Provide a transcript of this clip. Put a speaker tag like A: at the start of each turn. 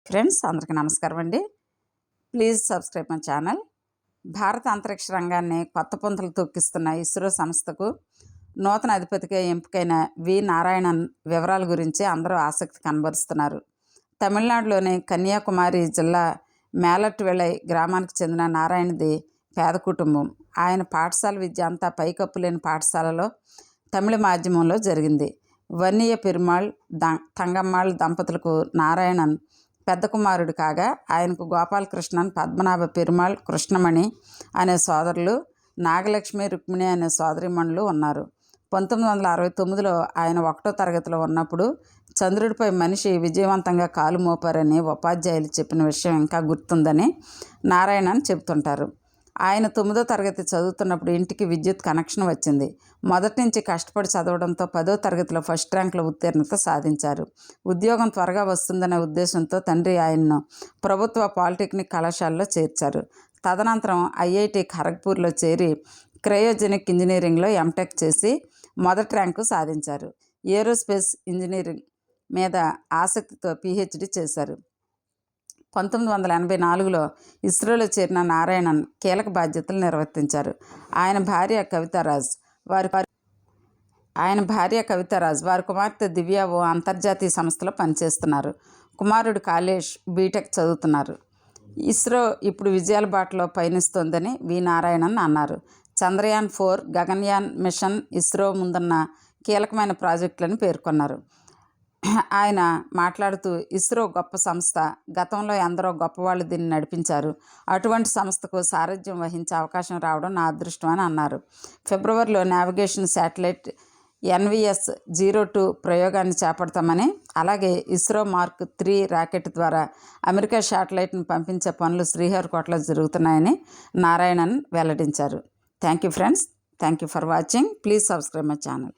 A: Friends అందరికీ నమస్కారం అండి. Please subscribe my channel. భారత అంతరిక్ష రంగాన్ని కొత్త పుంతలు తొక్కిస్తున్న ఇస్రో సంస్థకు నూతన అధిపతిగా ఎంపికైన వి నారాయణన్ వివరాల గురించి అందరూ ఆసక్తి కనబరుస్తున్నారు. తమిళనాడులోని కన్యాకుమారి జిల్లా మేలట్విళై గ్రామానికి చెందిన నారాయణది పేద కుటుంబం. ఆయన పాఠశాల విద్య అంతా పైకప్పు లేని పాఠశాలలో తమిళ మాధ్యమంలో జరిగింది. వన్నియ పెరుమాళ్ తంగమ్మాళ్ దంపతులకు నారాయణన్ పెద్ద కుమారుడు కాగా ఆయనకు గోపాలకృష్ణన్, పద్మనాభ పెరుమాళ్, కృష్ణమణి అనే సోదరులు, నాగలక్ష్మి, రుక్మిణి అనే సోదరిమణులు ఉన్నారు. 1969లో ఆయన 1వ తరగతిలో ఉన్నప్పుడు చంద్రుడిపై మనిషి విజయవంతంగా కాలు మోపారని ఉపాధ్యాయులు చెప్పిన విషయం ఇంకా గుర్తుందని నారాయణన్ చెబుతుంటారు. ఆయన 9వ తరగతి చదువుతున్నప్పుడు ఇంటికి విద్యుత్ కనెక్షన్ వచ్చింది. మొదటి నుంచి కష్టపడి చదవడంతో 10వ తరగతిలో ఫస్ట్ ర్యాంకుల ఉత్తీర్ణత సాధించారు. ఉద్యోగం త్వరగా వస్తుందనే ఉద్దేశంతో తండ్రి ఆయన్ను ప్రభుత్వ పాలిటెక్నిక్ కళాశాలలో చేర్చారు. తదనంతరం ఐఐటి ఖరగ్పూర్లో చేరి క్రయోజెనిక్ ఇంజనీరింగ్లో ఎంటెక్ చేసి మొదటి ర్యాంకు సాధించారు. ఏరోస్పేస్ ఇంజనీరింగ్ మీద ఆసక్తితో పిహెచ్డి చేశారు. 1984లో ఇస్రోలో చేరిన నారాయణన్ కీలక బాధ్యతలు నిర్వర్తించారు. ఆయన భార్య కవితారాజ్ వారి కుమార్తె దివ్య ఓ అంతర్జాతీయ సంస్థలో పనిచేస్తున్నారు. కుమారుడు కాళేష్ బీటెక్ చదువుతున్నారు. ఇస్రో ఇప్పుడు విజయాల బాటలో పయనిస్తోందని వి నారాయణన్ అన్నారు. చంద్రయాన్ 4 గగన్యాన్ మిషన్ ఇస్రో ముందున్న కీలకమైన ప్రాజెక్టులని పేర్కొన్నారు. ఆయన మాట్లాడుతూ, ఇస్రో గొప్ప సంస్థ. గతంలో ఎందరో గొప్పవాళ్ళు దీన్ని నడిపించారు. అటువంటి సంస్థకు సారథ్యం వహించే అవకాశం రావడం నా అదృష్టం అని అన్నారు. ఫిబ్రవరిలో నావిగేషన్ శాటిలైట్ NVS-02 ప్రయోగాన్ని చేపడతామని, అలాగే ఇస్రో మార్క్ 3 రాకెట్ ద్వారా అమెరికా శాటిలైట్ను పంపించే పనులు శ్రీహరికోటలో జరుగుతున్నాయని నారాయణన్ వెల్లడించారు. Thank you friends. Thank you for watching. Please subscribe my channel.